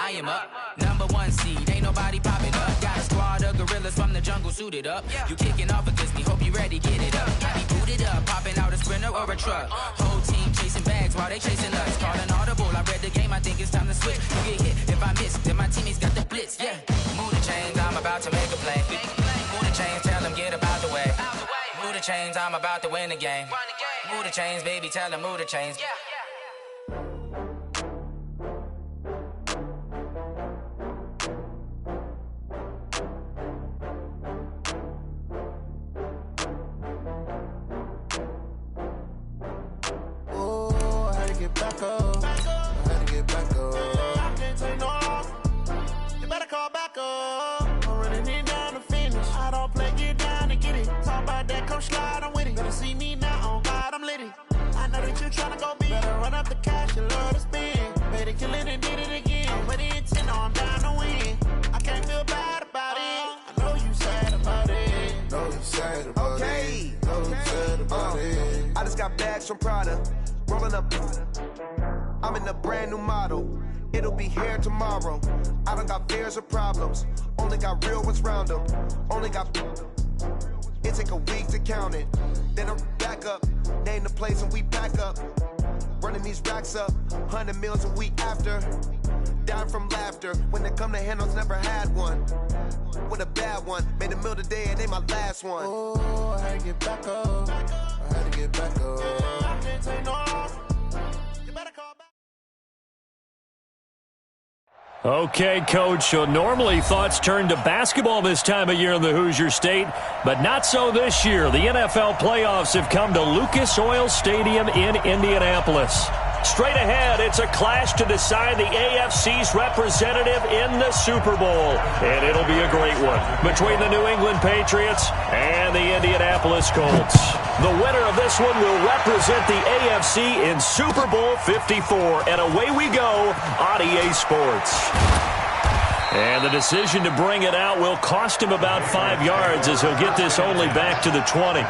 I am up. #1 seed, ain't nobody popping up. Got a squad of gorillas from the jungle suited up. You kicking off against me, hope you ready, get it up. I be booted up, popping out a Sprinter or a truck. Whole team chasing bags while they chasing us. Calling audible, I read the game, I think it's time to switch. You get hit, if I miss, then my teammates got the blitz, yeah. Move the chains, I'm about to make a play. Move the chains, tell them get about the way. Move the chains, I'm about to win the game. Move the chains, baby, tell them move the chains. From Prada, rolling up. I'm in a brand new model. It'll be here tomorrow. I don't got fears or problems. Only got real ones round them. Only got. It take a week to count it. Then I'm back up. Name the place and we pack up. Running these racks up. 100 meals a week after. Dying from laughter. When it come to handles, never had one. With a bad one. Made a meal today and they my last one. Oh, I had to get back up. I had to get back up. I can't take no loss. You better call back. Okay, Coach, so normally thoughts turn to basketball this time of year in the Hoosier State, but not so this year. The NFL playoffs have come to Lucas Oil Stadium in Indianapolis. Straight ahead, it's a clash to decide the AFC's representative in the Super Bowl. And it'll be a great one between the New England Patriots and the Indianapolis Colts. The winner of this one will represent the AFC in Super Bowl 54. And away we go on EA Sports. And the decision to bring it out will cost him about 5 yards as he'll get this only back to the 20.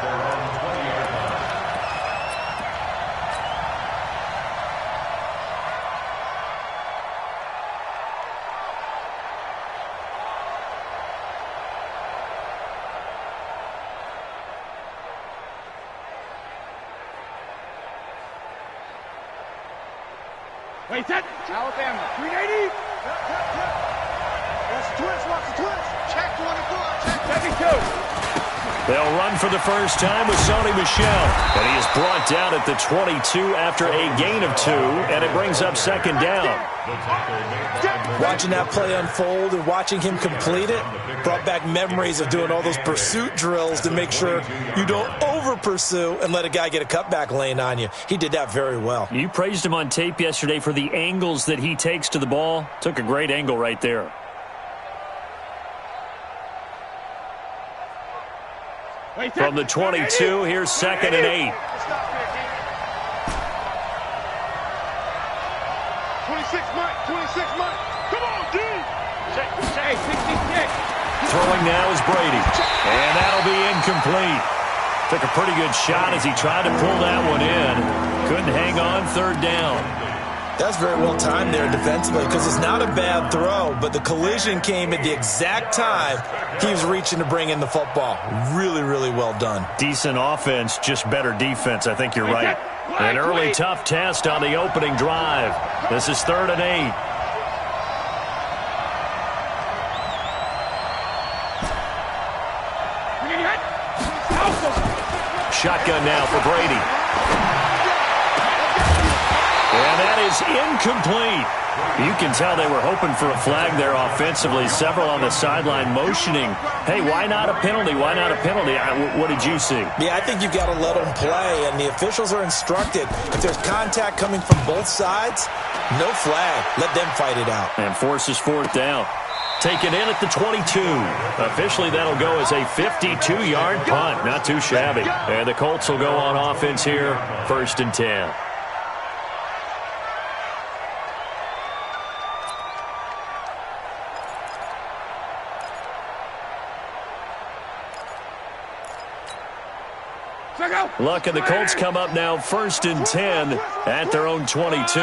Wait, that Alabama. 380. Watch the twist. Watch the twist. Check 24. Check 72. They'll run for the first time with Sony Michel. And he is brought down at the 22 after a gain of 2. And it brings up second down. Watching that play unfold and watching him complete it brought back memories of doing all those pursuit drills to make sure you don't over-pursue and let a guy get a cutback lane on you. He did that very well. You praised him on tape yesterday for the angles that he takes to the ball. Took a great angle right there. From the 22, here's 2nd and 8. 26 Mike. 26 Mike. Come on, dude. Hey, 66. Throwing now is Brady. And that'll be incomplete. Took a pretty good shot as he tried to pull that one in. Couldn't hang on 3rd down. That's very well timed there defensively because it's not a bad throw, but the collision came at the exact time he was reaching to bring in the football. Really, really well done. Decent offense, just better defense. I think you're right. An early tough test on the opening drive. This is 3rd and 8. Shotgun now for Brady. And that is incomplete. You can tell they were hoping for a flag there offensively. Several on the sideline motioning, hey, why not a penalty? Why not a penalty? What did you see? Yeah, I think you got to let them play, and the officials are instructed. If there's contact coming from both sides, no flag. Let them fight it out. And forces 4th down. Taken in at the 22. Officially, that'll go as a 52-yard punt. Not too shabby. And the Colts will go on offense here, 1st and 10. Luck and the Colts come up now 1st and 10 at their own 22.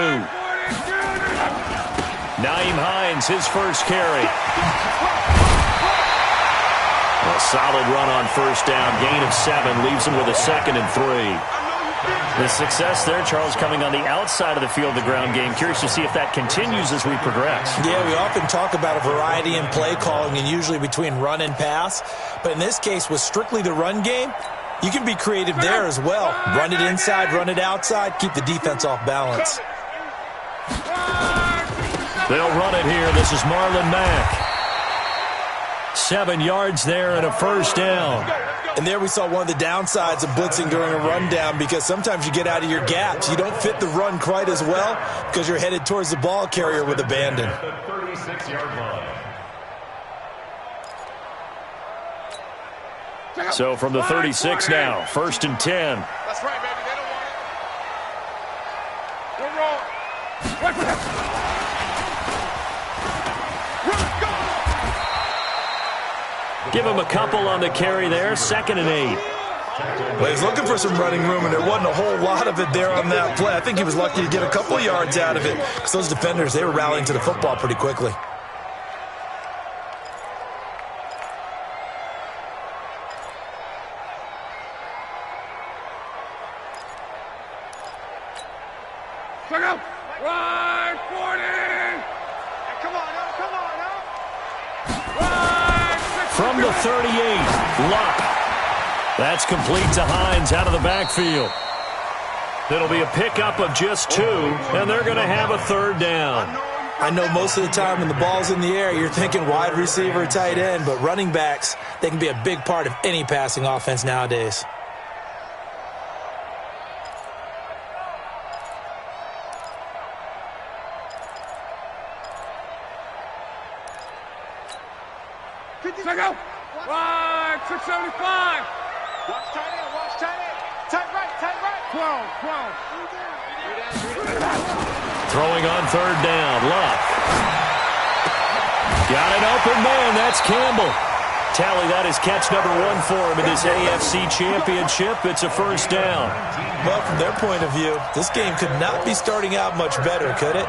Nyheim Hines, his first carry. A solid run on first down. Gain of 7 leaves him with a 2nd and 3. The success there, Charles, coming on the outside of the field, the ground game. Curious to see if that continues as we progress. Yeah, we often talk about a variety in play calling and usually between run and pass. But in this case, with strictly the run game, you can be creative there as well. Run it inside, run it outside, keep the defense off balance. They'll run it here. This is Marlon Mack. 7 yards there and a first down. And there we saw one of the downsides of blitzing during a rundown, because sometimes you get out of your gaps. You don't fit the run quite as well because you're headed towards the ball carrier with abandon. So from the 36 now, 1st and 10. That's right, baby. They don't want it. Go wrong. Wait for that. Give him a couple on the carry there, 2nd and 8. Well, he's looking for some running room, and there wasn't a whole lot of it there on that play. I think he was lucky to get a couple of yards out of it, because those defenders, they were rallying to the football pretty quickly. Check out. Right, 40. Hey, come on, now. Come on, now. Right, from the 38, Luck. That's complete to Hines out of the backfield. It'll be a pickup of just 2, and they're going to have a 3rd down. I know most of the time when the ball's in the air, you're thinking wide receiver, tight end, but running backs, they can be a big part of any passing offense nowadays. Check out. Right, 675. Watch tight end, watch tight end. Tight right, tight right. 12. Throwing on 3rd down, Luck. Got an open man, that's Campbell. Tally, that is catch number 1 for him in this AFC Championship. It's a 1st down. Well, from their point of view, this game could not be starting out much better, could it?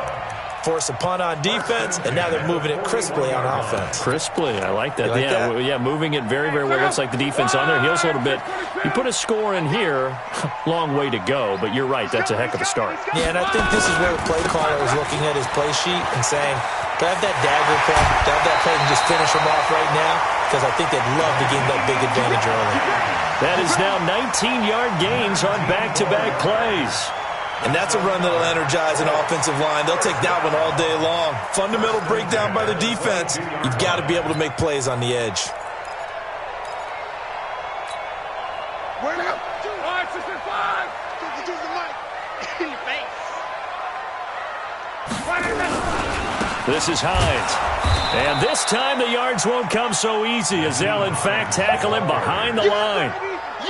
Force a punt on defense, and now they're moving it crisply on offense. Crisply, I like that. Like that? Yeah, moving it very, very well. Looks like the defense on their heels a little bit. You put a score in here, long way to go, but you're right, that's a heck of a start. Yeah, and I think this is where the play caller was looking at his play sheet and saying, to have that dagger play, to have that play and just finish them off right now, because I think they'd love to gain that big advantage early. That is now 19-yard gains on back-to-back plays. And that's a run that'll energize an offensive line. They'll take that one all day long. Fundamental breakdown by the defense. You've got to be able to make plays on the edge. Where now? 565. Use the mic. In your face. This is Hines. And this time the yards won't come so easy as they'll, in fact, tackle him behind the line.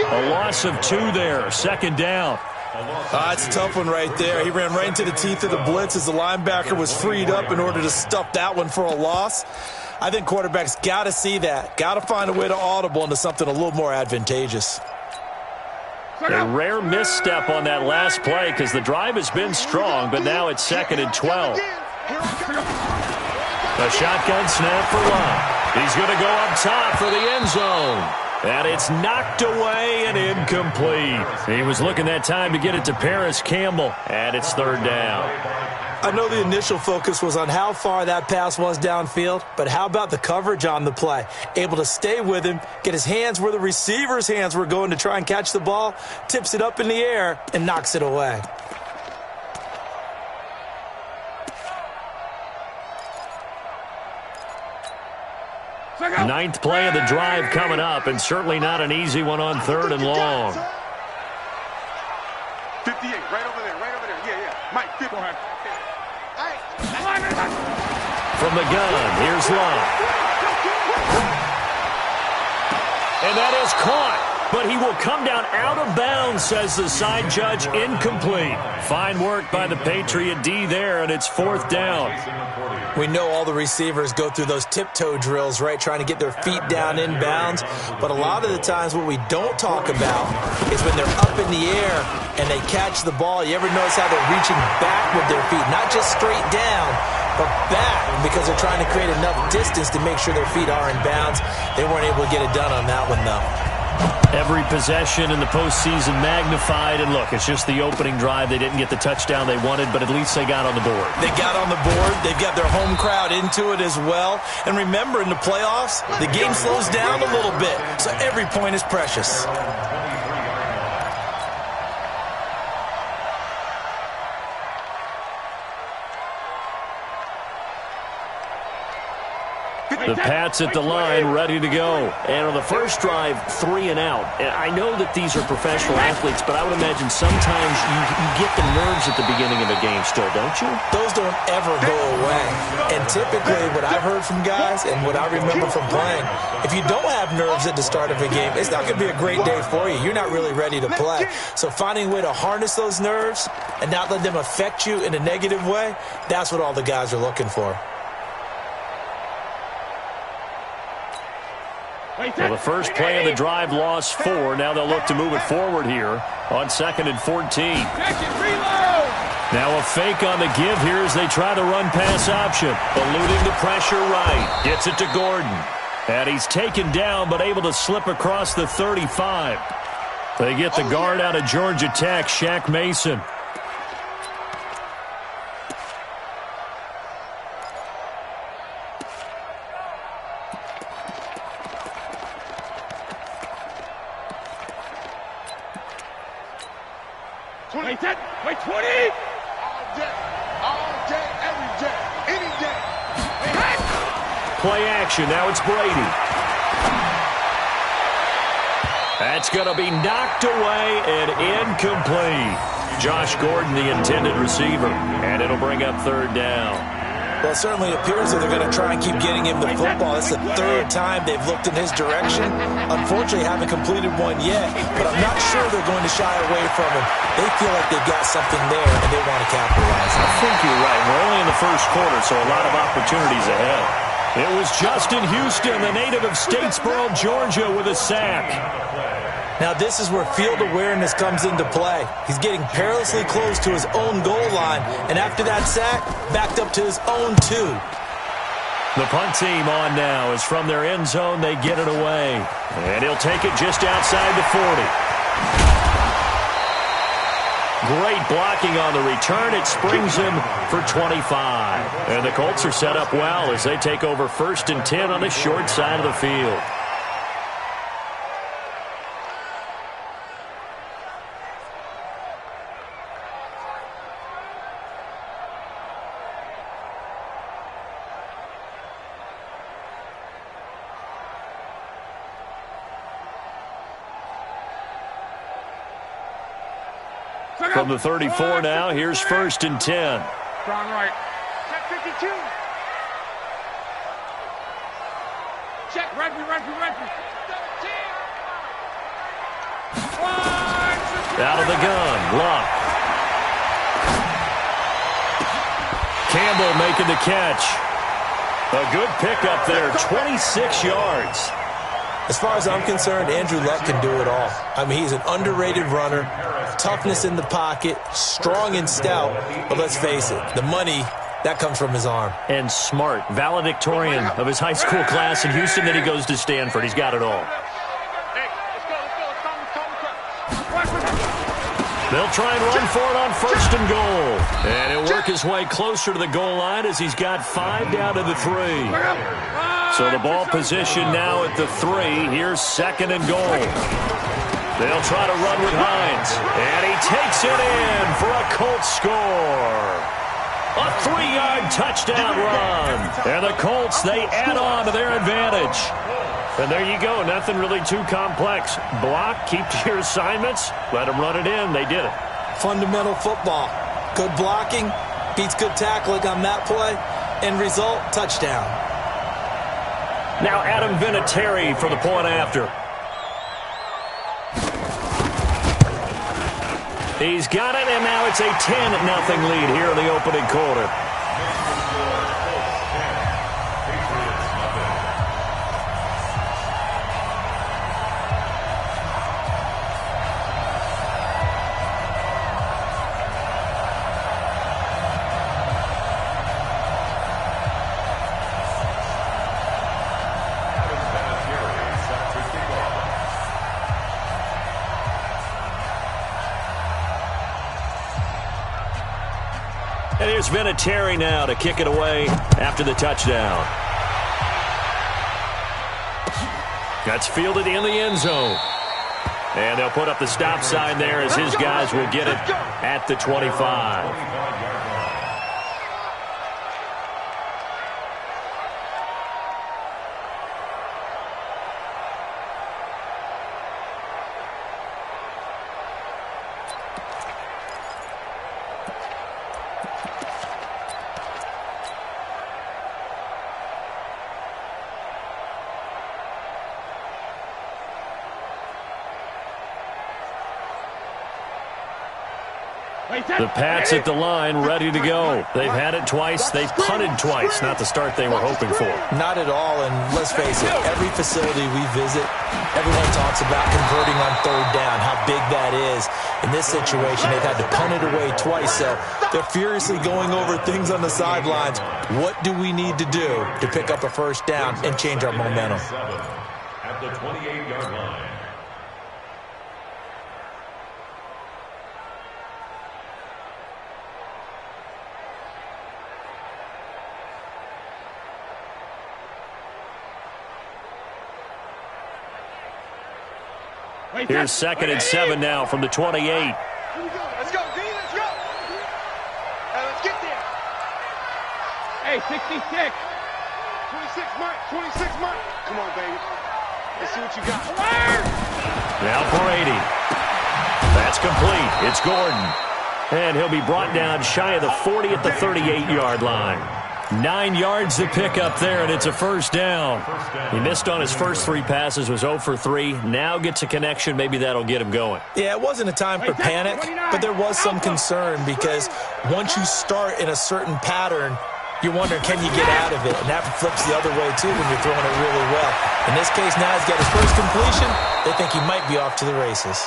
A loss of 2 there, 2nd down. It's a tough one right there. He ran right into the teeth of the blitz as the linebacker was freed up in order to stuff that one for a loss. I think quarterbacks got to see that. Got to find a way to audible into something a little more advantageous. A rare misstep on that last play because the drive has been strong, but now it's 2nd and 12. A shotgun snap for Luck. He's going to go up top for the end zone. And it's knocked away and incomplete. He was looking that time to get it to Paris Campbell, and it's 3rd down. I know the initial focus was on how far that pass was downfield, but how about the coverage on the play? Able to stay with him, get his hands where the receiver's hands were going to try and catch the ball, tips it up in the air, and knocks it away. Ninth play of the drive coming up, and certainly not an easy one on 3rd and long. 58, right over there, right over there. Yeah. Mike, 50. From the gun, here's Luck. And that is caught, but he will come down out of bounds, says the side judge, incomplete. Fine work by the Patriot D there, and it's 4th down. We know all the receivers go through those tiptoe drills, right, trying to get their feet down inbounds. But a lot of the times what we don't talk about is when they're up in the air and they catch the ball. You ever notice how they're reaching back with their feet, not just straight down, but back because they're trying to create enough distance to make sure their feet are in bounds. They weren't able to get it done on that one, though. Every possession in the postseason magnified, and look, it's just the opening drive. They didn't get the touchdown they wanted, but at least they got on the board. They got on the board. They've got their home crowd into it as well. And remember, in the playoffs, the game slows down a little bit, so every point is precious. The Pats at the line, ready to go. And on the first drive, 3 and out. And I know that these are professional athletes, but I would imagine sometimes you get the nerves at the beginning of a game still, don't you? Those don't ever go away. And typically, what I've heard from guys and what I remember from playing, if you don't have nerves at the start of a game, it's not going to be a great day for you. You're not really ready to play. So finding a way to harness those nerves and not let them affect you in a negative way, that's what all the guys are looking for. Well, the first play of the drive lost 4. Now they'll look to move it forward here on 2nd and 14. Now a fake on the give here as they try the run-pass option. Eluding the pressure right. Gets it to Gordon. And he's taken down but able to slip across the 35. They get the guard out of Georgia Tech, Shaq Mason. Wait, 20! All day, every day, any day. Play action, now it's Brady. That's going to be knocked away and incomplete. Josh Gordon, the intended receiver, and it'll bring up 3rd down. Well, it certainly appears that they're going to try and keep getting him the football. It's the 3rd time they've looked in his direction. Unfortunately, haven't completed one yet, but I'm not sure they're going to shy away from him. They feel like they've got something there, and they want to capitalize. I think you're right. We're only in the first quarter, so a lot of opportunities ahead. It was Justin Houston, the native of Statesboro, Georgia, with a sack. Now, this is where field awareness comes into play. He's getting perilously close to his own goal line, and after that sack, backed up to his own 2. The punt team on now is from their end zone. They get it away, and he'll take it just outside the 40. Great blocking on the return. It springs him for 25. And the Colts are set up well as they take over 1st and 10 on the short side of the field. From the 34 now, here's 1st and 10. Strong right. Check 52. Check, referee. Out of the gun, Luck. Campbell making the catch. A good pickup there, 26 yards. As far as I'm concerned, Andrew Luck can do it all. I mean, he's an underrated runner, toughness in the pocket, strong and stout, but let's face it, the money, that comes from his arm. And smart, valedictorian of his high school class in Houston, then he goes to Stanford. He's got it all. They'll try and run for it on 1st and goal. And he'll work his way closer to the goal line as he's got 5 down to the 3. So the ball position now at the 3. Here's 2nd and goal. They'll try to run with Hines. And he takes it in for a Colts score. A 3-yard touchdown run. And the Colts, they add on to their advantage. And there you go. Nothing really too complex. Block, keep to your assignments, let them run it in. They did it. Fundamental football. Good blocking, beats good tackling on that play. End result, touchdown. Now Adam Vinatieri for the point after. He's got it, and now it's a 10-0 lead here in the opening quarter. Here's Vinatieri now to kick it away after the touchdown. That's fielded in the end zone. And they'll put up the stop sign there as his guys will get it at the 25. The Pats at the line, ready to go. They've had it twice. They've punted twice. Not the start they were hoping for. Not at all, and let's face it, every facility we visit, everyone talks about converting on third down, how big that is. In this situation, they've had to punt it away twice, so they're furiously going over things on the sidelines. What do we need to do to pick up a first down and change our momentum? At the 28-yard line. Here's 2nd and 7 now from the 28. Let's go, D, let's go. Hey, let's get there. Hey, 66. 26, Mike, 26, Mike. Come on, baby. Let's see what you got. Now for 80. That's complete. It's Gordon. And he'll be brought down shy of the 40 at the 38-yard line. 9 yards to pick up there, and it's a first down. He missed on his first 3 passes, was 0 for 3. Now gets a connection. Maybe that'll get him going. Yeah, it wasn't a time for panic, but there was some concern because once you start in a certain pattern, you're wondering, can you get out of it? And that flips the other way, too, when you're throwing it really well. In this case, now he's got his first completion. They think he might be off to the races.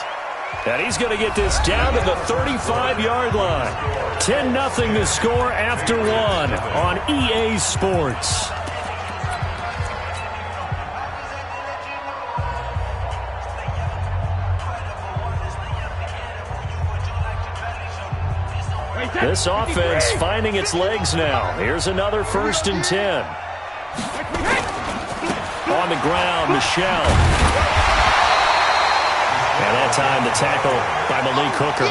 And he's going to get this down to the 35-yard line. 10-0 the score after 1 on EA Sports. This offense finding its legs now. Here's another 1st and 10. On the ground, Michel. And that time, the tackle by Malik Hooker.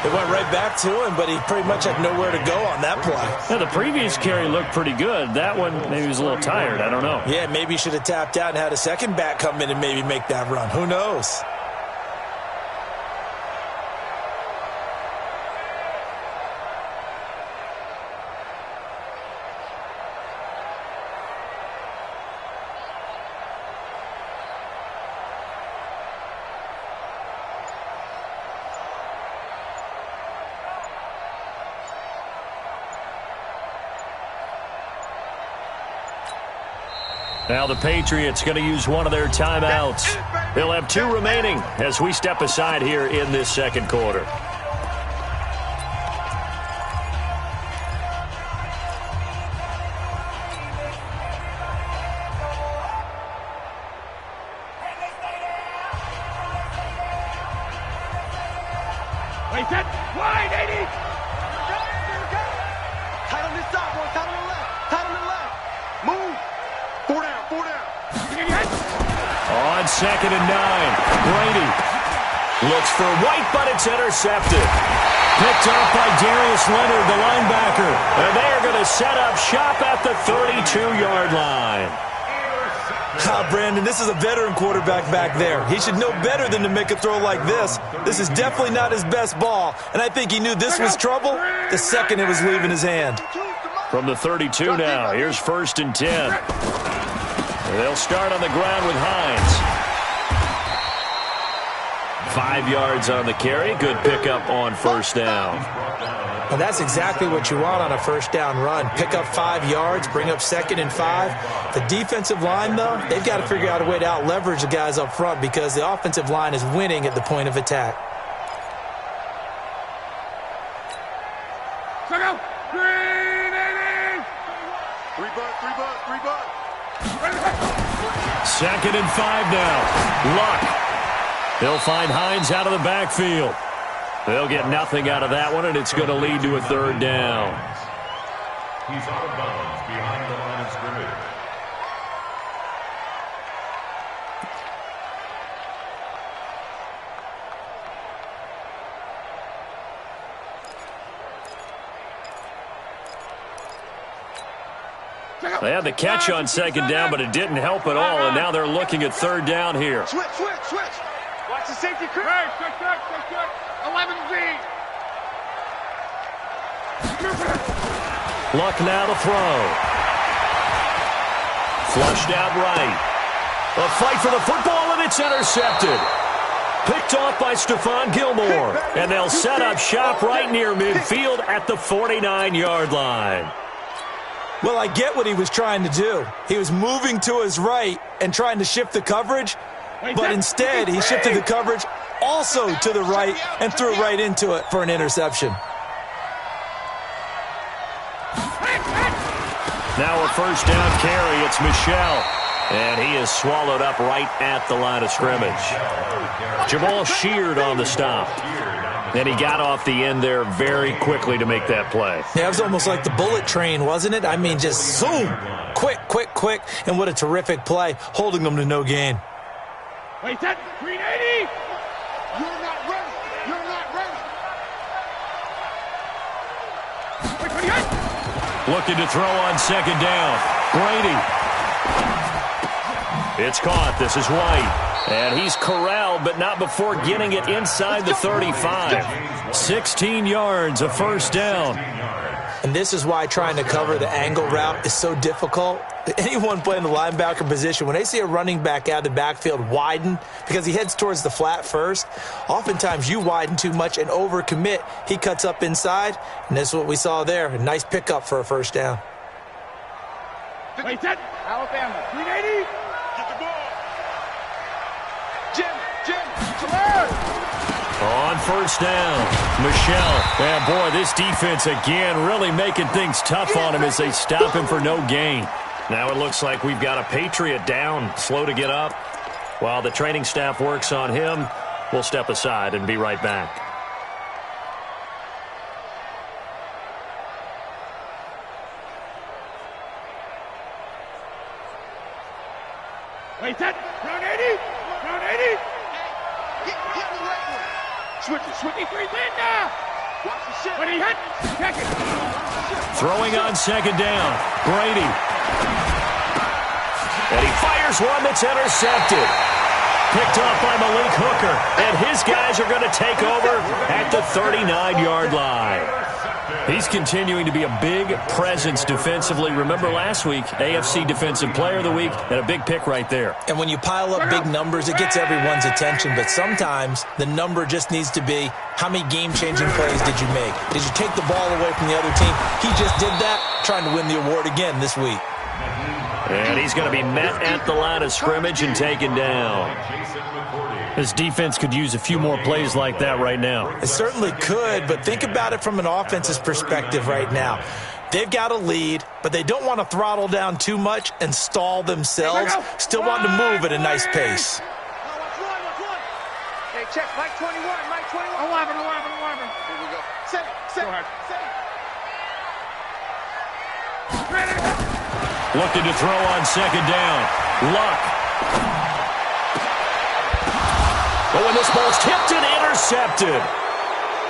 It went right back to him, but he pretty much had nowhere to go on that play. Yeah, the previous carry looked pretty good. That one, maybe he was a little tired. I don't know. Yeah, maybe he should have tapped out and had a second back come in and maybe make that run. Who knows? Now the Patriots going to use one of their timeouts. They'll have 2 remaining as we step aside here in this second quarter. Wait, set, wide, 80. Tight on this side, boy, tight on the left, tight on the left. Move. 4 down, 4 down. On 2nd and 9, Brady looks for White, but it's intercepted. Picked up by Darius Leonard, the linebacker. And they're going to set up shop at the 32-yard line. Brandon, this is a veteran quarterback back there. He should know better than to make a throw like this. This is definitely not his best ball, and I think he knew this was trouble the second it was leaving his hand. From the 32 now, here's 1st and 10. They'll start on the ground with Hines. 5 yards on the carry. Good pickup on 1st down. Well, that's exactly what you want on a first down run. Pick up 5 yards, bring up 2nd and 5. The defensive line, though, they've got to figure out a way to out-leverage the guys up front because the offensive line is winning at the point of attack. Check out. Green, 80. 3 butt. 2nd and 5 now. Luck. They'll find Hines out of the backfield. They'll get nothing out of that one, and it's going to lead to a third down. He's out of bounds behind the line of scrimmage. They had the catch on second down, but it didn't help at all, and now they're looking at third down here. Switch. Watch the safety crew. Good. 11Z. Luck now to throw. Flushed out right. A fight for the football, and it's intercepted. Picked off by Stephon Gilmore, and they'll set up shop right near midfield at the 49-yard line. Well, I get what he was trying to do. He was moving to his right and trying to shift the coverage, but instead he shifted the coverage also to the right and threw right into it for an interception. Now a first down carry. It's Michel, and he is swallowed up right at the line of scrimmage. Jamal Sheard on the stop. And he got off the end there very quickly to make that play. Yeah, it was almost like the bullet train, wasn't it? I mean, just zoom, quick, and what a terrific play, holding them to no gain. Wait, that 380! You're not ready! Looking to throw on second down. Brady. It's caught. This is White. And he's corralled, but not before getting it inside the 35. 16 yards, a first down. And this is why trying to cover the angle route is so difficult. Anyone playing the linebacker position, when they see a running back out of the backfield widen, because he heads towards the flat first, oftentimes you widen too much and overcommit. He cuts up inside, and that's what we saw there. A nice pickup for a first down. Wait, that Alabama, 380! On first down, Michel. And boy, this defense again really making things tough on him as they stop him for no gain. Now it looks like we've got a Patriot down, slow to get up. While the training staff works on him, we'll step aside and be right back. Wait, that round 80! Switch, he's in now! Watch the shit. When he hit, check it. Throwing on second down, Brady. And he fires one that's intercepted. Picked off by Malik Hooker, and his guys are going to take over at the 39-yard line. He's continuing to be a big presence defensively. Remember last week, AFC Defensive Player of the Week, and a big pick right there. And when you pile up big numbers, it gets everyone's attention. But sometimes the number just needs to be, how many game-changing plays did you make? Did you take the ball away from the other team? He just did that, trying to win the award again this week. And he's going to be met at the line of scrimmage and taken down. This defense could use a few more plays like that right now. It certainly could, but think about it from an offense's perspective right now. They've got a lead, but they don't want to throttle down too much and stall themselves. Still want to move at a nice pace. Hey, check, Mike 21. 11. Here we go. Set it. Go ahead. Looking to throw on second down. Luck. But when this ball's tipped and intercepted.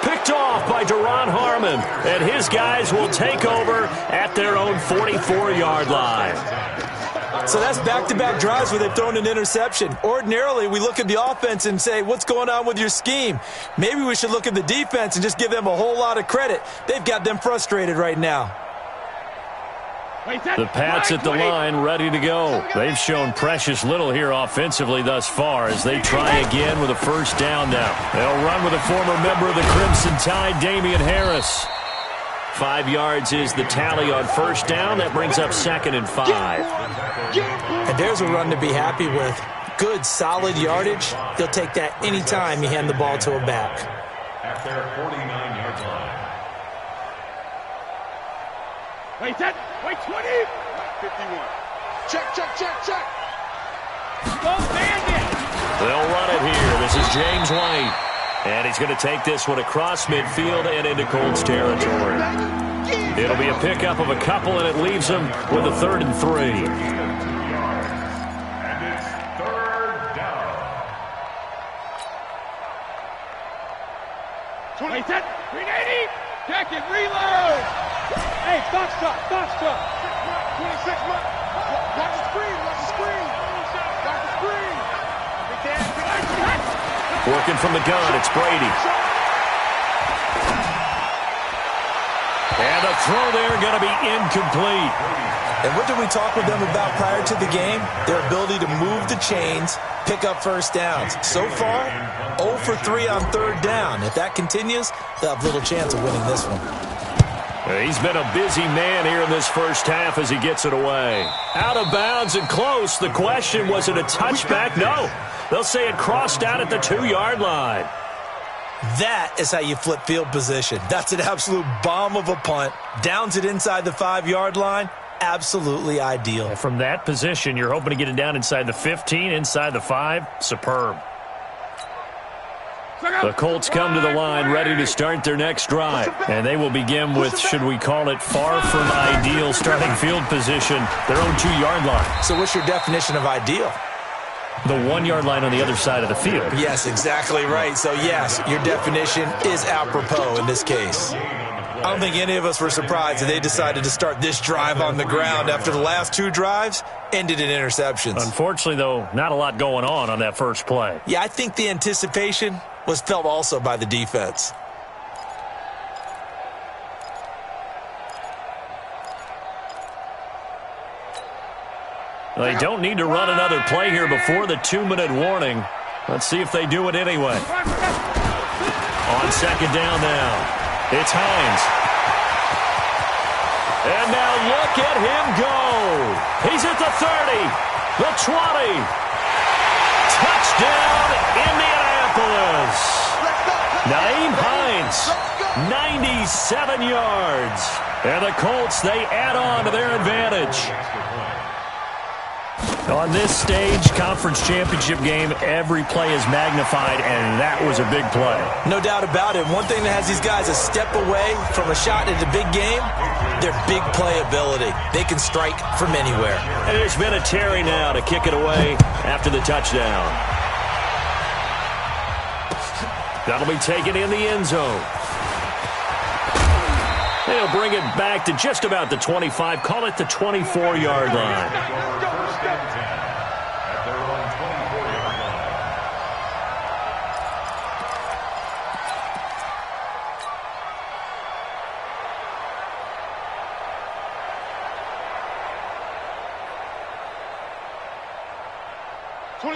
Picked off by Duron Harmon. And his guys will take over at their own 44-yard line. So that's back-to-back drives where they've thrown an interception. Ordinarily, we look at the offense and say, what's going on with your scheme? Maybe we should look at the defense and just give them a whole lot of credit. They've got them frustrated right now. The Pats at the line, ready to go. They've shown precious little here offensively thus far as they try again with a first down now. They'll run with a former member of the Crimson Tide, Damian Harris. 5 yards is the tally on first down. That brings up 2nd and 5. And there's a run to be happy with. Good, solid yardage. He'll take that anytime you hand the ball to a back. At their 49-yard line. Wait, 20. 51. Check. Go Bandit. They'll run it here. This is James White. And he's going to take this one across midfield and into Colts territory. It'll be a pickup of a couple, and it leaves him with a 3rd and 3. And it's 3rd down. 20, 10, 380. Check it, reload. Hey, box top, box top. 26 months. Watch the screen, watch the screen. Watch the screen. Working from the gun, it's Brady. And the throw there going to be incomplete. And what did we talk with them about prior to the game? Their ability to move the chains, pick up first downs. So far, 0 for 3 on 3rd down. If that continues, they'll have little chance of winning this one. He's been a busy man here in this first half as he gets it away. Out of bounds and close. The question, was it a touchback? No. They'll say it crossed out at the 2-yard line. That is how you flip field position. That's an absolute bomb of a punt. Downs it inside the 5-yard line. Absolutely ideal. From that position, you're hoping to get it down inside the 15, inside the 5. Superb. The Colts come to the line ready to start their next drive. And they will begin with, should we call it, far from ideal starting field position, their own 2-yard line. So what's your definition of ideal? The 1-yard line on the other side of the field. Yes, exactly right. So, yes, your definition is apropos in this case. I don't think any of us were surprised that they decided to start this drive on the ground after the last 2 drives ended in interceptions. Unfortunately, though, not a lot going on that first play. Yeah, I think the anticipation was felt also by the defense. They don't need to run another play here before the 2-minute warning. Let's see if they do it anyway. On 2nd down now, it's Hines. And now look at him go. He's at the 30, the 20. Touchdown, Indianapolis. Nyheim Hines, 97 yards. And the Colts, they add on to their advantage. On this stage, conference championship game, every play is magnified, and that was a big play. No doubt about it. One thing that has these guys a step away from a shot at the big game, their big play ability. They can strike from anywhere. And it's been a Terry now to kick it away after the touchdown. That'll be taken in the end zone. They'll bring it back to just about the 25, call it the 24-yard line.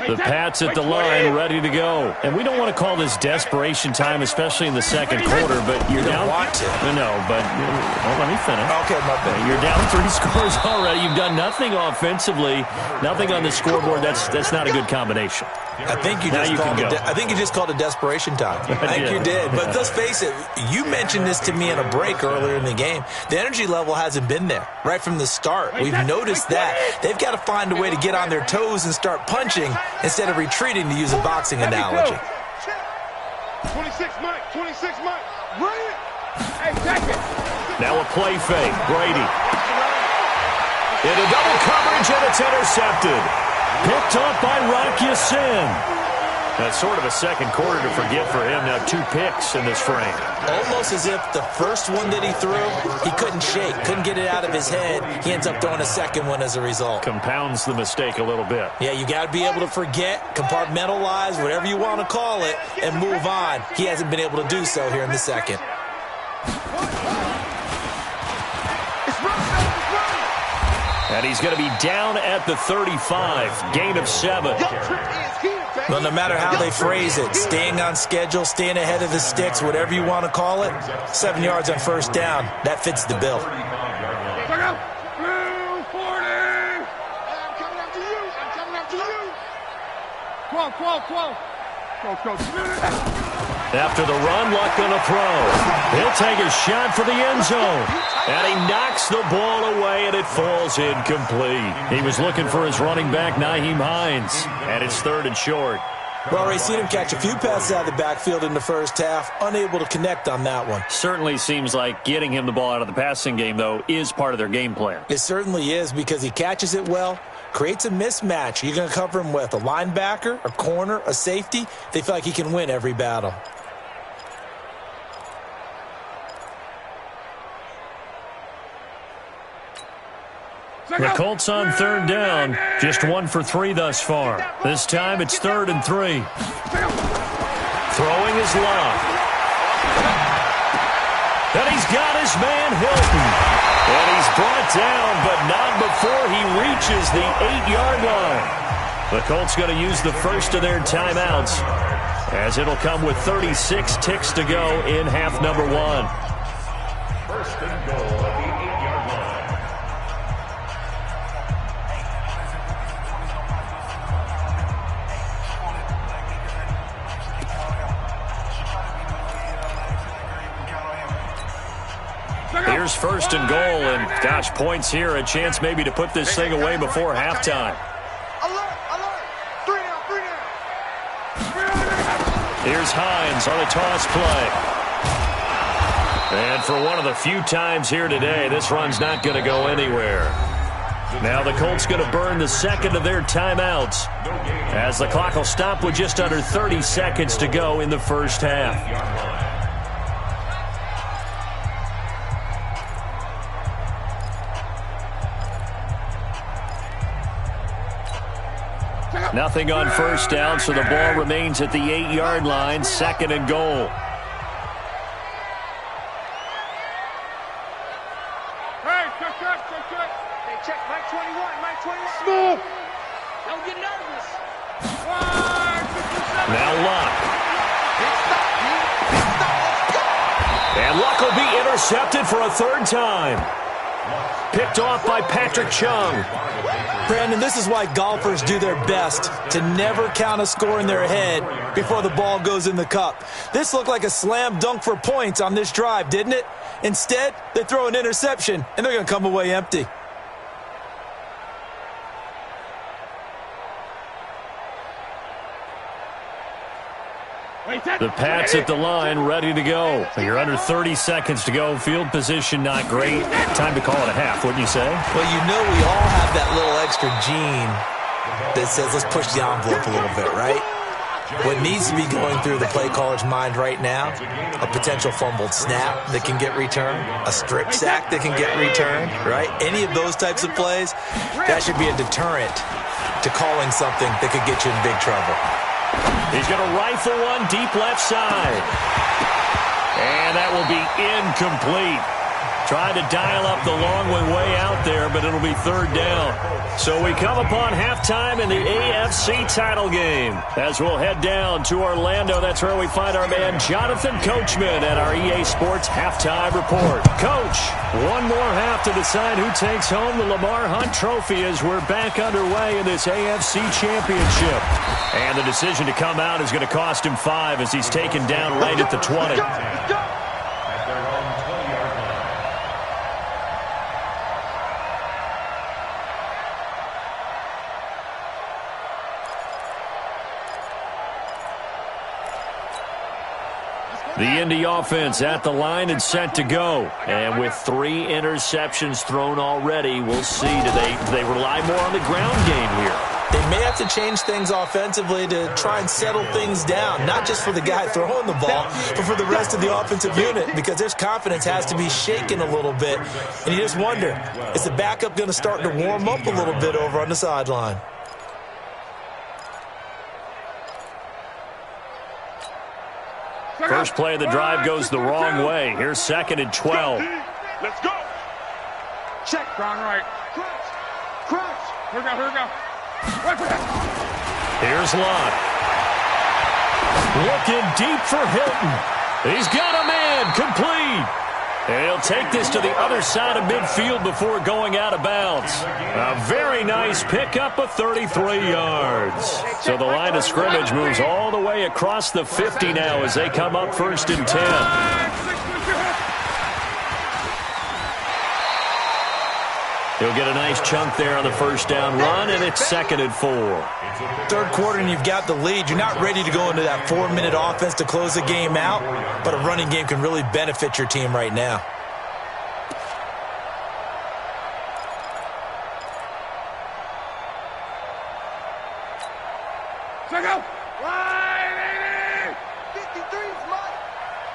The Pats at the line, ready to go. And we don't want to call this desperation time, especially in the second quarter, but you're down. Want to. No, but let me finish. Okay, my bad. You're down 3 scores already. You've done nothing offensively, nothing on the scoreboard. That's not a good combination. I think you just called it desperation time. I think you did. But let's face it, you mentioned this to me in a break earlier in the game. The energy level hasn't been there right from the start. We've noticed that. They've got to find a way to get on their toes and start punching instead of retreating, to use a boxing analogy. 26 Mike, 26 Mike. Bring it. Hey, check it. Now a play fake. Brady. Into double coverage, and it's intercepted. Picked off by Rock Ya-Sin. That's sort of a second quarter to forget for him. Now 2 picks in this frame. Almost as if the first one that he threw, he couldn't shake, couldn't get it out of his head. He ends up throwing a second one as a result. Compounds the mistake a little bit. Yeah, you got to be able to forget, compartmentalize, whatever you want to call it, and move on. He hasn't been able to do so here in the second. And he's going to be down at the 35. Gain of 7. Well, no matter how they phrase it, staying on schedule, staying ahead of the sticks, whatever you want to call it, 7 yards on first down, that fits the bill. After the run, Luck going to throw. He'll take a shot for the end zone. And he knocks the ball away, and it falls incomplete. He was looking for his running back, Nyheim Hines. And it's 3rd and short. We've already seen him catch a few passes out of the backfield in the first half, unable to connect on that one. Certainly seems like getting him the ball out of the passing game, though, is part of their game plan. It certainly is, because he catches it well, creates a mismatch. You're going to cover him with a linebacker, a corner, a safety. They feel like he can win every battle. The Colts on third down, just 1 for 3 thus far. This time it's 3rd and 3. Throwing is Love. And he's got his man Hilton. And he's brought down, but not before he reaches the 8-yard line. The Colts going to use the first of their timeouts, as it'll come with 36 ticks to go in half number 1. First and goal at the 8-yard line. Here's first and goal, and gosh, points here, a chance maybe to put this thing away before halftime. Here's Hines on a toss play. And for one of the few times here today, this run's not going to go anywhere. Now the Colts going to burn the second of their timeouts, as the clock will stop with just under 30 seconds to go in the first half. Nothing on first down, so the ball remains at the 8-yard line, 2nd and goal. Hey, check. Hey, check, Mike 21. Smooth. Don't get nervous. Now Luck. And Luck will be intercepted for a 3rd time. Picked off by Patrick Chung. Brandon, this is why golfers do their best to never count a score in their head before the ball goes in the cup. This looked like a slam dunk for points on this drive, didn't it? Instead, they throw an interception, and they're going to come away empty. The Pats at the line, ready to go. You're under 30 seconds to go. Field position not great. Time to call it a half, wouldn't you say? Well, you know we all have that little extra gene that says let's push the envelope a little bit, right? What needs to be going through the play caller's mind right now, a potential fumbled snap that can get returned, a strip sack that can get returned, right? Any of those types of plays, that should be a deterrent to calling something that could get you in big trouble. He's going to rifle one deep left side. And that will be incomplete. Trying to dial up the long one way out there, but it'll be 3rd down. So we come upon halftime in the AFC title game. As we'll head down to Orlando, that's where we find our man Jonathan Coachman at our EA Sports Halftime Report. Coach, one more half to decide who takes home the Lamar Hunt Trophy as we're back underway in this AFC Championship. And the decision to come out is going to cost him 5 as he's taken down right at the 20. The Indy offense at the line and set to go. And with 3 interceptions thrown already, we'll see. Do they rely more on the ground game here? They may have to change things offensively to try and settle things down, not just for the guy throwing the ball, but for the rest of the offensive unit, because their confidence has to be shaken a little bit. And you just wonder, is the backup going to start to warm up a little bit over on the sideline? First play of the drive goes the wrong way. Here's 2nd and 12. Let's go. Check, Brown right. Crunch. Here we go. Here's Lott. Looking deep for Hilton. He's got a man, complete. And he'll take this to the other side of midfield before going out of bounds. A very nice pickup of 33 yards. So the line of scrimmage moves all the way across the 50 now as they come up 1st and 10. 6. 2 He'll get a nice chunk there on the first down run, and it's 2nd and 4. Third quarter and you've got the lead. You're not ready to go into that 4-minute offense to close the game out, but a running game can really benefit your team right now. Check out. Right, 53's mine.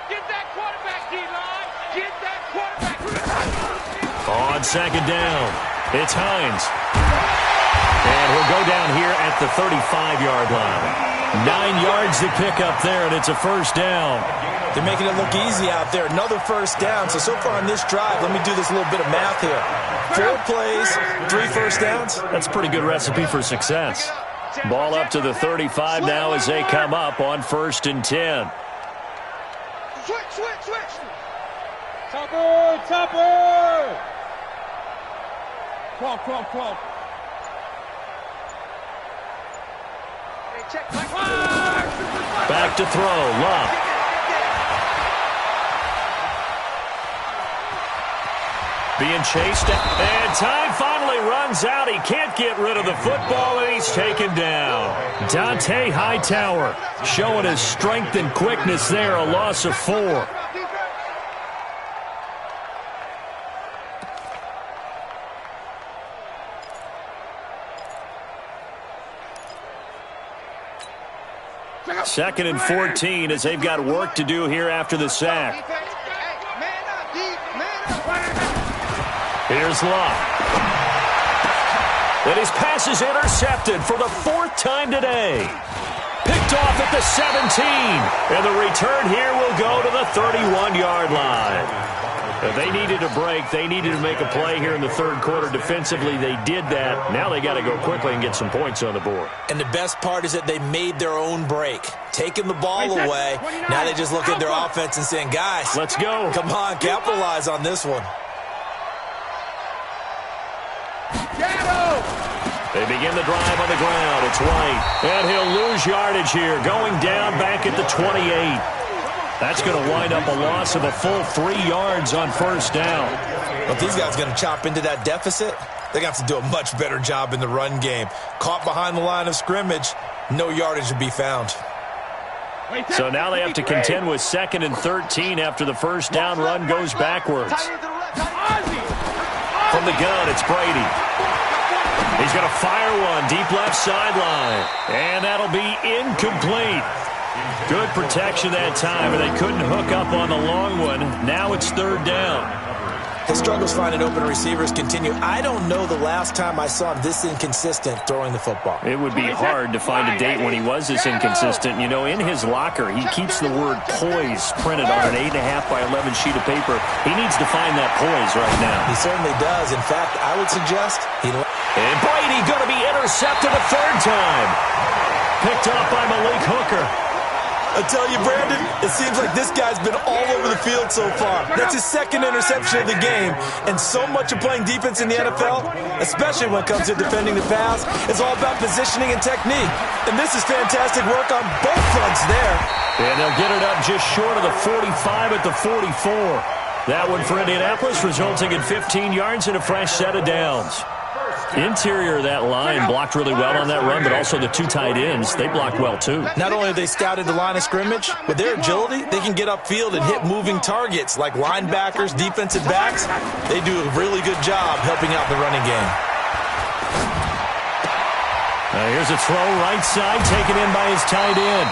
Get that quarterback, D-line. Get that quarterback. On 2nd down, it's Hines. And he'll go down here at the 35-yard line. 9 yards to pick up there, and it's a first down. They're making it look easy out there. Another first down. So far on this drive, let me do this little bit of math here. 4 plays, 3 first downs. That's a pretty good recipe for success. Ball up to the 35 now as they come up on 1st and 10. Switch. Topper. Clock. Hey, check. Back to throw, Love. Being chased, and time finally runs out. He can't get rid of the football, and he's taken down. Dante Hightower showing his strength and quickness there, a loss of 4. Second and 14 as they've got work to do here after the sack. Here's Love. And his pass is intercepted for the 4th time today. Picked off at the 17. And the return here will go to the 31-yard line. If they needed a break, they needed to make a play here in the 3rd quarter. Defensively, they did that. Now they got to go quickly and get some points on the board. And the best part is that they made their own break. Taking the ball away. Now they just look at their offense and saying, guys, let's go. Come on, capitalize on this one. They begin the drive on the ground. It's White. And he'll lose yardage here. Going down back at the 28. That's going to wind up a loss of a full 3 yards on first down. But these guys are going to chop into that deficit. They're going to have to do a much better job in the run game. Caught behind the line of scrimmage, no yardage to be found. So now they have to contend with 2nd and 13 after the first down run goes backwards. From the gun, it's Brady. He's going to fire one deep left sideline. And that'll be incomplete. Good protection that time, and they couldn't hook up on the long one. Now it's 3rd down. His struggles finding open receivers continue. I don't know the last time I saw him this inconsistent throwing the football. It would be hard to find a date when he was this inconsistent. You know, in his locker, he keeps the word poise printed on an 8.5 by 11 sheet of paper. He needs to find that poise right now. He certainly does. In fact, I would suggest he... And Brady going to be intercepted a 3rd time. Picked off by Malik Hooker. I tell you, Brandon, it seems like this guy's been all over the field so far. That's his 2nd interception of the game. And so much of playing defense in the NFL, especially when it comes to defending the pass, is all about positioning and technique. And this is fantastic work on both fronts there. And they'll get it up just short of the 45 at the 44. That one for Indianapolis, resulting in 15 yards and a fresh set of downs. Interior of that line blocked really well on that run, but also the 2 tight ends, they blocked well too. Not only have they scouted the line of scrimmage, with their agility, they can get upfield and hit moving targets like linebackers, defensive backs. They do a really good job helping out the running game. Here's a throw right side, taken in by his tight end.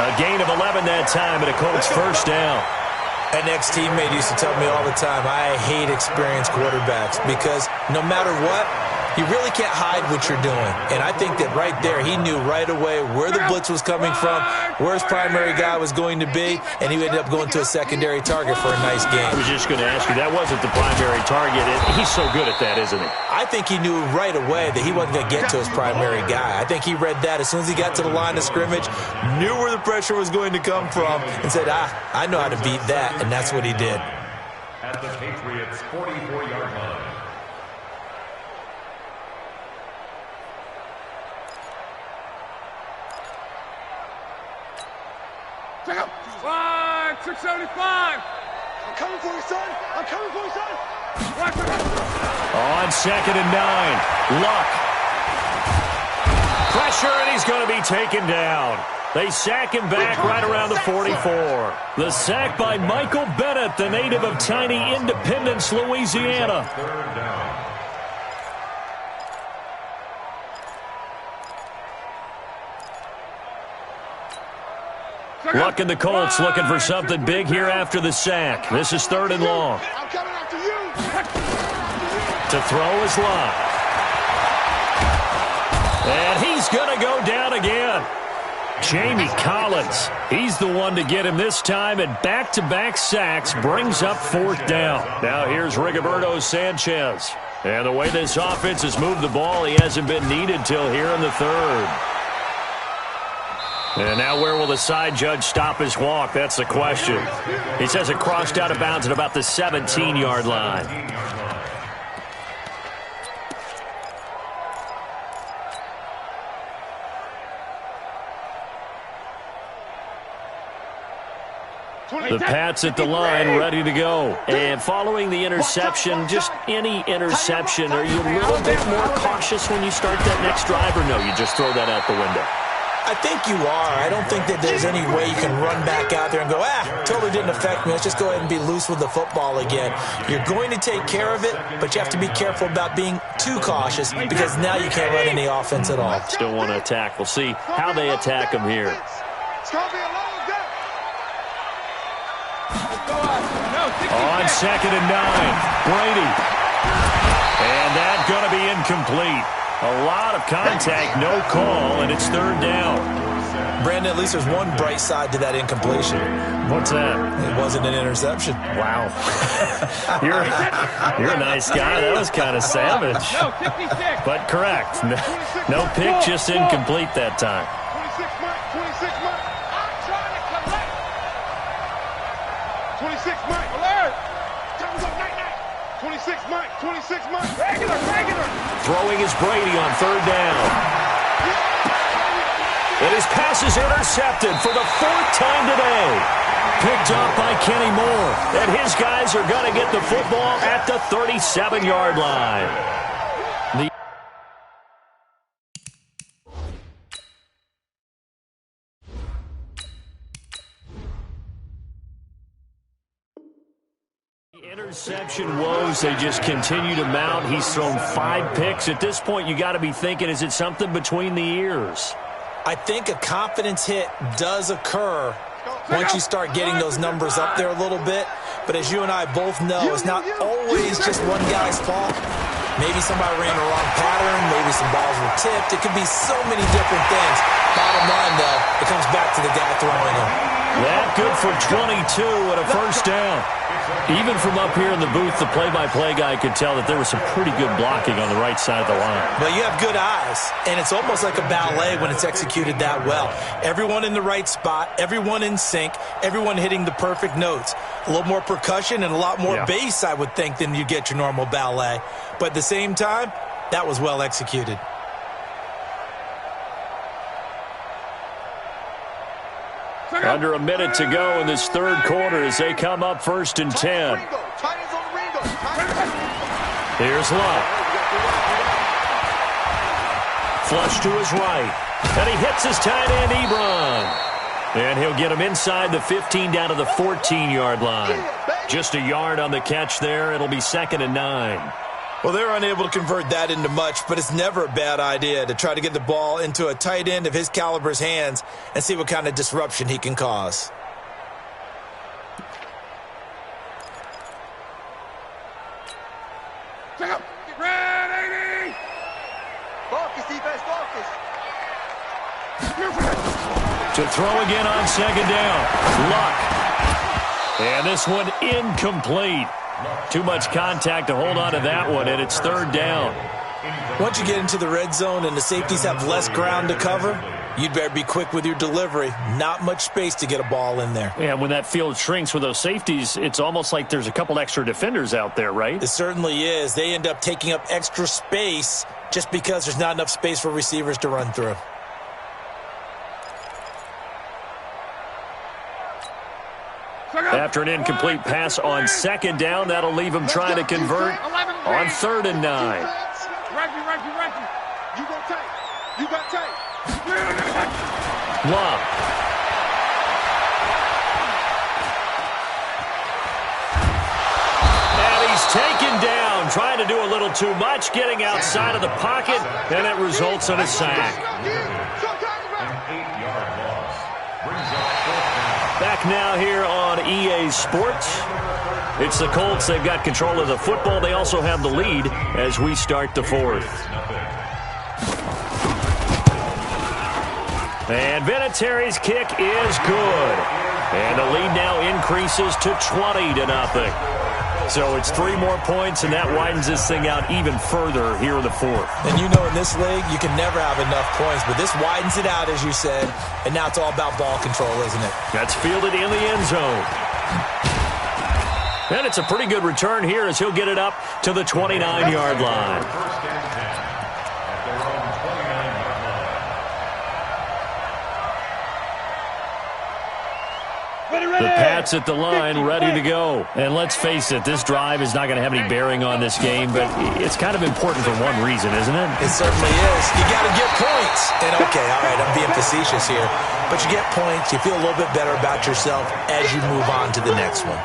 A gain of 11 that time, and a Colts first down. An ex-teammate used to tell me all the time, I hate experienced quarterbacks because no matter what, you really can't hide what you're doing. And I think that right there, he knew right away where the blitz was coming from, where his primary guy was going to be, and he ended up going to a secondary target for a nice game. I was just going to ask you, that wasn't the primary target. He's so good at that, isn't he? I think he knew right away that he wasn't going to get to his primary guy. I think he read that as soon as he got to the line of scrimmage, knew where the pressure was going to come from, and said, I know how to beat that, and that's what he did. At the Patriots' 44-yard line. Check out. 675. I'm coming for you, son. I'm coming for you, son. On On 2nd and 9. Luck. Pressure, and he's going to be taken down. They sack him back right around the 44. The sack by Michael Bennett, the native of tiny Independence, Louisiana. 3rd down. Luck and the Colts looking for something big here after the sack. This is 3rd and long. I'm coming after you. To throw is Luck. And he's going to go down again. Jamie Collins, he's the one to get him this time, and back-to-back sacks brings up 4th down. Now here's Rigoberto Sanchez. And the way this offense has moved the ball, he hasn't been needed till here in the 3rd. And now where will the side judge stop his walk? That's the question. He says it crossed out of bounds at about the 17-yard line. The Pats at the line, ready to go. And following the interception, just any interception, are you a little bit more cautious when you start that next drive, or no, you just throw that out the window? I think you are. I don't think that there's any way you can run back out there and go, totally didn't affect me. Let's just go ahead and be loose with the football again. You're going to take care of it, but you have to be careful about being too cautious because now you can't run any offense at all. Still want to attack. We'll see how they attack him here. It's going to be a long day. On 2nd and 9, Brady. And that's going to be incomplete. A lot of contact, no call, and it's 3rd down. Brandon, at least there's one bright side to that incompletion. What's that? It wasn't an interception. Wow. You're a nice guy. That was kind of savage. But correct. No pick, just incomplete that time. 26 Mike. I'm trying to collect. 26 Mike. Alert. Time to go night-night. 26 Mike. Regular. Throwing is Brady on 3rd down. And his pass is intercepted for the 4th time today. Picked up by Kenny Moore. And his guys are going to get the football at the 37-yard line. Interception woes, they just continue to mount. He's thrown 5 picks. At this point, you got to be thinking, is it something between the ears? I think a confidence hit does occur once you start getting those numbers up there a little bit. But as you and I both know, it's not always just one guy's fault. Maybe somebody ran the wrong pattern. Maybe some balls were tipped. It could be so many different things. Bottom line, though, it comes back to the guy throwing it. That good for 22 and a 1st down. Even from up here in the booth, the play-by-play guy could tell that there was some pretty good blocking on the right side of the line. Well, you have good eyes, and it's almost like a ballet when it's executed that well. Everyone in the right spot, everyone in sync, everyone hitting the perfect notes. A little more percussion and a lot more bass, I would think, than you get your normal ballet. But at the same time, that was well executed. Under a minute to go in this 3rd quarter as they come up 1st and 10. Here's Luck. Flush to his right. And he hits his tight end, Ebron. And he'll get him inside the 15 down to the 14-yard line. Just a yard on the catch there. It'll be 2nd and 9. Well, they're unable to convert that into much, but it's never a bad idea to try to get the ball into a tight end of his caliber's hands and see what kind of disruption he can cause. Check up. Get ready. Focus, defense, focus. To throw again on 2nd down. Luck. And this one incomplete. Too much contact to hold on to that one, and it's 3rd down. Once you get into the red zone and the safeties have less ground to cover, you'd better be quick with your delivery. Not much space to get a ball in there. Yeah, when that field shrinks with those safeties, it's almost like there's a couple extra defenders out there, right? It certainly is. They end up taking up extra space just because there's not enough space for receivers to run through. after an incomplete pass on second down. That'll leave him trying to convert on 3rd and 9. Reggie. You got tape. You got tape. Love. And he's taken down, trying to do a little too much, getting outside of the pocket, and it results in a sack. Back now here on EA Sports. It's the Colts. They've got control of the football. They also have the lead as we start the 4th. And Vinatieri's kick is good. And the lead now increases to 20-0. So it's 3 more points, and that widens this thing out even further here in the 4th. And you know in this league, you can never have enough points, but this widens it out, as you said, and now it's all about ball control, isn't it? That's fielded in the end zone. And it's a pretty good return here as he'll get it up to the 29-yard line. The Pats at the line, ready to go. And let's face it, this drive is not going to have any bearing on this game, but it's kind of important for one reason, isn't it? It certainly is. You got to get points. And okay, all right, I'm being facetious here. But you get points, you feel a little bit better about yourself as you move on to the next one.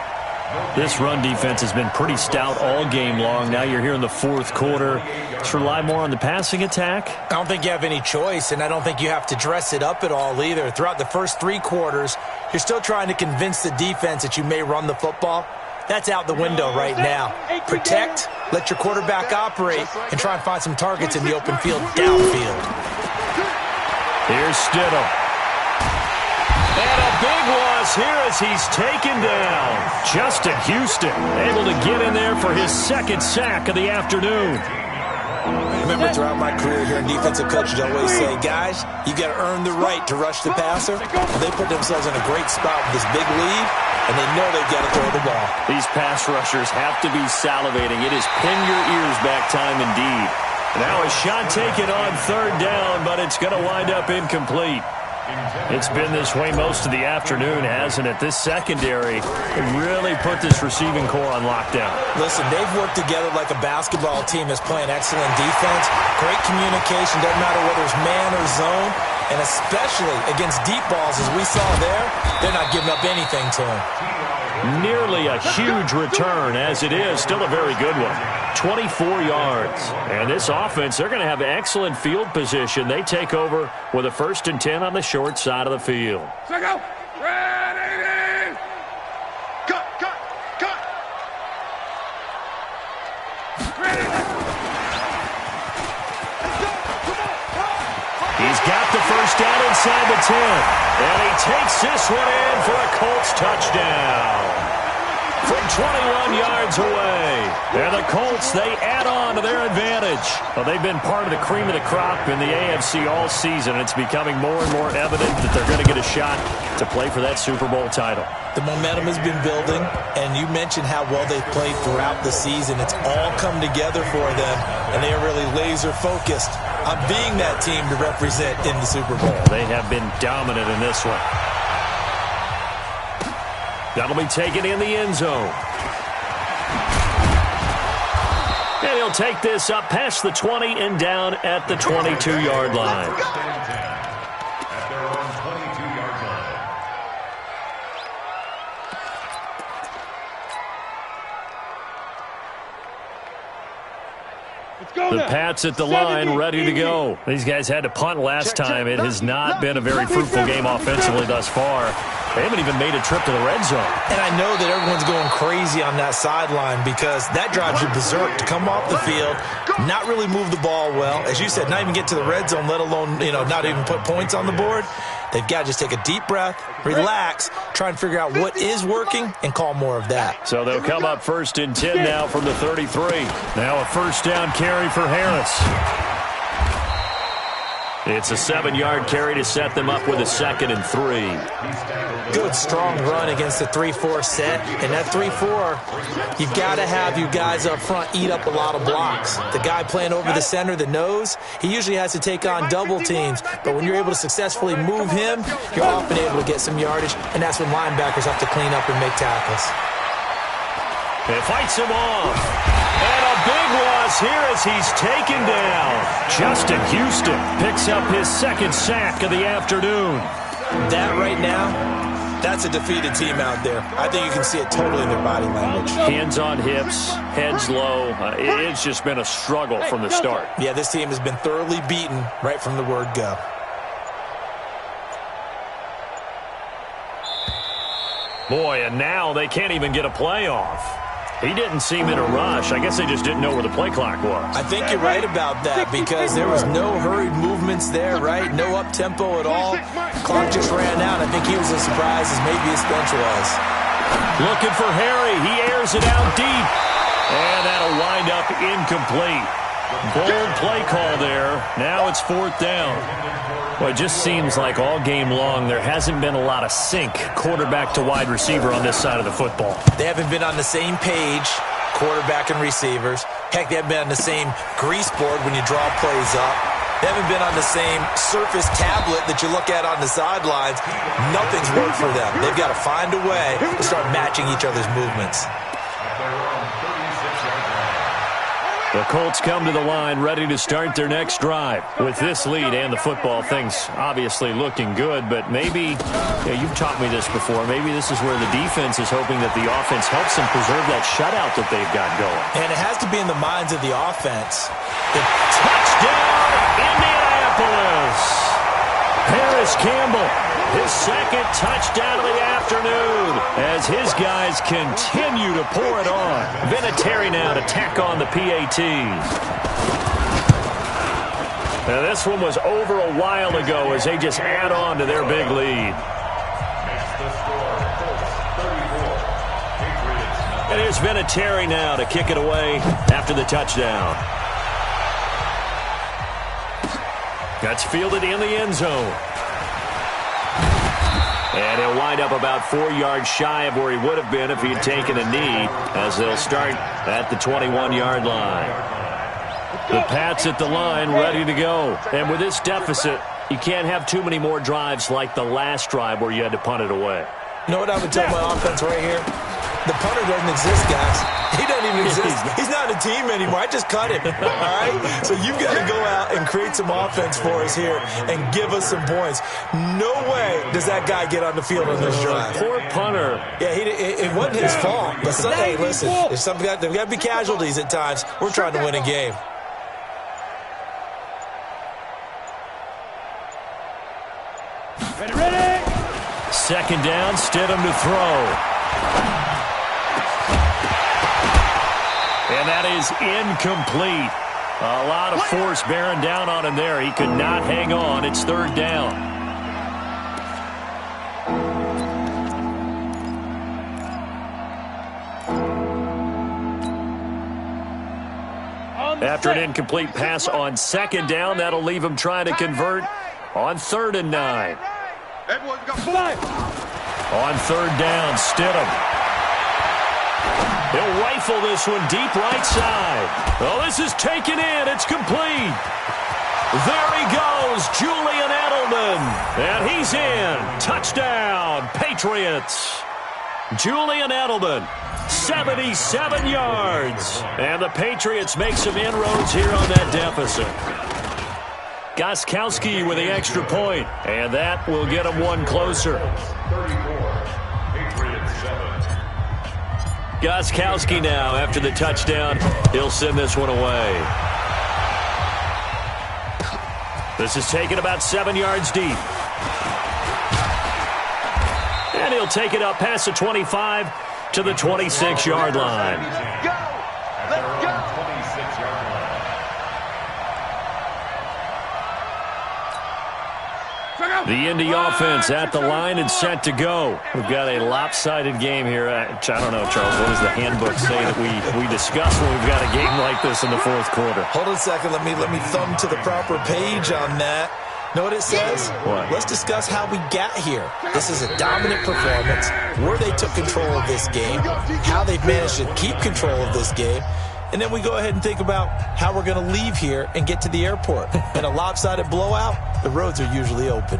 This run defense has been pretty stout all game long. Now you're here in the 4th quarter. Let's rely more on the passing attack. I don't think you have any choice, and I don't think you have to dress it up at all either. Throughout the first 3 quarters, you're still trying to convince the defense that you may run the football. That's out the window right now. Protect, let your quarterback operate, and try and find some targets in the open field downfield. Here's Stidham. And a big loss here as he's taken down. Justin Houston able to get in there for his 2nd sack of the afternoon. Remember, throughout my career here in defensive coaches, I always say, guys, you got to earn the right to rush the passer. They put themselves in a great spot with this big lead, and they know they've got to throw the ball. These pass rushers have to be salivating. It is pin your ears back time indeed. Now a shot taken on 3rd down, but it's going to wind up incomplete. It's been this way most of the afternoon, hasn't it? This secondary really put this receiving core on lockdown. Listen, they've worked together like a basketball team that's playing excellent defense. Great communication, doesn't matter whether it's man or zone. And especially against deep balls, as we saw there, they're not giving up anything to them. Nearly a huge return, as it is. Still a very good one. 24 yards. And this offense, they're going to have excellent field position. They take over with a 1st and 10 on the short side of the field. Go. Ready. Cut. Ready. He's got the 1st down inside the 10. And he takes this one in for a Colts touchdown. From 21 yards away. And the Colts, they add on to their advantage. Well, they've been part of the cream of the crop in the AFC all season. It's becoming more and more evident that they're going to get a shot to play for that Super Bowl title. The momentum has been building, and you mentioned how well they've played throughout the season. It's all come together for them, and they are really laser-focused on being that team to represent in the Super Bowl. They have been dominant in this one. That'll be taken in the end zone. And he'll take this up past the 20 and down at the 22-yard line. At their own 22-yard line. The Pats at the line, ready to go. These guys had to punt last time. It has not been a very fruitful game offensively thus far. They haven't even made a trip to the red zone. And I know that everyone's going crazy on that sideline because that drives you berserk to come off the field, not really move the ball well. As you said, not even get to the red zone, let alone, not even put points on the board. They've got to just take a deep breath, relax, try and figure out what is working, and call more of that. So they'll come up 1st and 10 now from the 33. Now a 1st down carry for Harris. It's a 7-yard carry to set them up with a 2nd and 3. Good, strong run against the 3-4 set. And that 3-4, you've got to have you guys up front eat up a lot of blocks. The guy playing over the center, the nose, he usually has to take on double teams. But when you're able to successfully move him, you're often able to get some yardage. And that's when linebackers have to clean up and make tackles. It fights him off. And a big loss here as he's taken down. Justin Houston picks up his 2nd sack of the afternoon. That right now, that's a defeated team out there. I think you can see it totally in their body language. Hands on hips, heads low. It's just been a struggle from the start. Yeah, this team has been thoroughly beaten right from the word go. Boy, and now they can't even get a play off. He didn't seem in a rush. I guess they just didn't know where the play clock was. I think you're right about that because there was no hurried movements there, right? No up-tempo at all. Clock just ran out. I think he was as surprised as maybe his bench was. Looking for Harry. He airs it out deep. And that'll wind up incomplete. Bold play call there. Now it's 4th down. Well, it just seems like all game long there hasn't been a lot of sync quarterback to wide receiver on this side of the football. They haven't been on the same page, quarterback and receivers. Heck, they haven't been on the same grease board when you draw plays up. They haven't been on the same Surface tablet that you look at on the sidelines. Nothing's worked for them. They've got to find a way to start matching each other's movements. The Colts come to the line ready to start their next drive. With this lead and the football, things obviously looking good, but maybe, you've taught me this before, maybe this is where the defense is hoping that the offense helps them preserve that shutout that they've got going. And it has to be in the minds of the offense. Touchdown, Indianapolis! Paris Campbell, his 2nd touchdown of the afternoon as his guys continue to pour it on. Vinatieri now to tack on the PATs. Now this one was over a while ago as they just add on to their big lead. And here's Vinatieri now to kick it away after the touchdown. That's fielded in the end zone. And he'll wind up about 4 yards shy of where he would have been if he had taken a knee, as they'll start at the 21-yard line. The Pats at the line ready to go. And with this deficit, you can't have too many more drives like the last drive where you had to punt it away. You know what I would tell my offense right here? The punter doesn't exist, guys. He doesn't even exist. He's not a team anymore. I just cut him, all right? So you've got to go out and create some offense for us here and give us some points. No way does that guy get on the field on this drive. Poor punter. Yeah, it wasn't his fault. But hey, listen, there's got to be casualties at times. We're trying to win a game. Ready? 2nd down, Stidham to throw. And that is incomplete. A lot of force bearing down on him there. He could not hang on. It's 3rd down. After an incomplete pass on 2nd down, that'll leave him trying to convert on 3rd and 9. Everyone's got 5. On 3rd down, Stidham. He'll rifle this one deep right side. Oh, this is taken in. It's complete. There he goes, Julian Edelman. And he's in. Touchdown, Patriots. Julian Edelman, 77 yards. And the Patriots make some inroads here on that deficit. Gostkowski with the extra point. And that will get him one closer. 34, Patriots 7. Gostkowski now, after the touchdown, he'll send this one away. This is taken about 7 yards deep. And he'll take it up past the 25 to the 26-yard line. Go! Let's go! 26-yard line. The Indy offense at the line and set to go. We've got a lopsided game here. I don't know, Charles, what does the handbook say that we discuss when we've got a game like this in the 4th quarter? Hold on a second. Let me thumb to the proper page on that. Know what it says? What? Let's discuss how we got here. This is a dominant performance, where they took control of this game, how they've managed to keep control of this game, and then we go ahead and think about how we're going to leave here and get to the airport. In a lopsided blowout, the roads are usually open.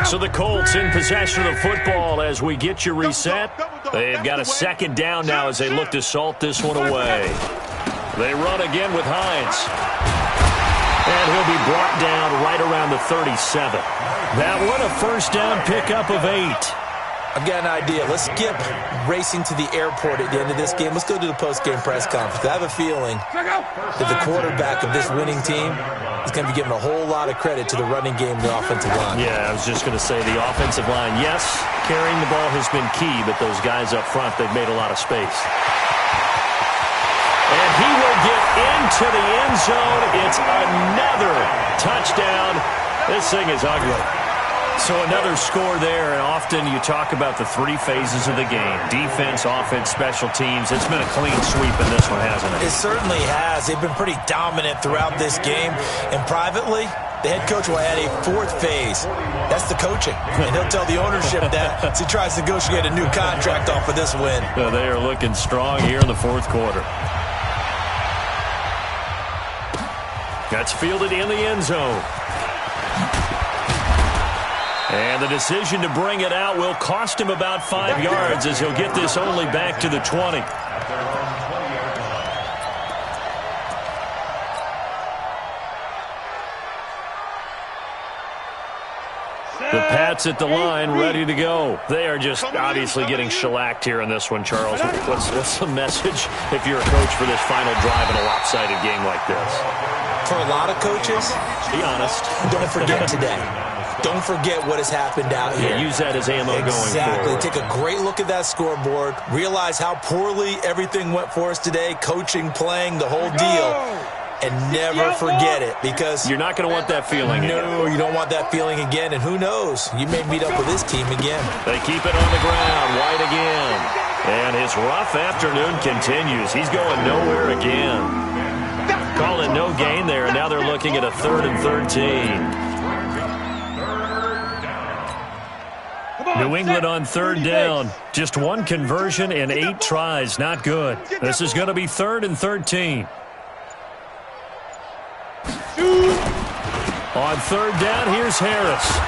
So the Colts in possession of the football as we get you reset. They've got a second down now as they look to salt this one away. They run again with Hines. And he'll be brought down right around the 37. That one a first down pickup of 8. I've got an idea. Let's skip racing to the airport at the end of this game. Let's go to the post-game press conference. I have a feeling that the quarterback of this winning team is going to be given a whole lot of credit to the running game and the offensive line. Yeah, I was just going to say the offensive line, yes, carrying the ball has been key, but those guys up front, they've made a lot of space. And he will get into the end zone. It's another touchdown. This thing is ugly. So another score there, and often you talk about the 3 phases of the game. Defense, offense, special teams. It's been a clean sweep in this one, hasn't it? It certainly has. They've been pretty dominant throughout this game. And privately, the head coach will add a 4th phase. That's the coaching. And he'll tell the ownership that as he tries to negotiate a new contract off of this win. They are looking strong here in the 4th quarter. That's fielded in the end zone. And the decision to bring it out will cost him about 5 yards as he'll get this only back to the 20. The Pats at the line, ready to go. They are just obviously getting shellacked here in this one, Charles. What's the message if you're a coach for this final drive in a lopsided game like this? For a lot of coaches, be honest, don't forget today. Don't forget what has happened out here. Yeah, use that as ammo going forward. Exactly. Take a great look at that scoreboard. Realize how poorly everything went for us today. Coaching, playing, the whole deal. And never forget it, because you're not going to want that feeling again. No, you don't want that feeling again. And who knows? You may meet up with this team again. They keep it on the ground. White again. And his rough afternoon continues. He's going nowhere again. Calling no gain there, and now they're looking at a 3rd and 13. New England on 3rd down. Just 1 conversion and 8 tries. Not good. This is going to be 3rd and 13. On 3rd down, here's Harris.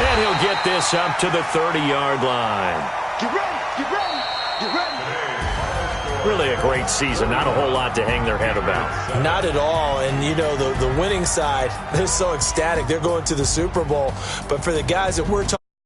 And he'll get this up to the 30-yard line. Get ready, get ready, get ready. Really a great season. Not a whole lot to hang their head about. Not at all. And, you know, the winning side, they're so ecstatic. They're going to the Super Bowl. But for the guys that we're talking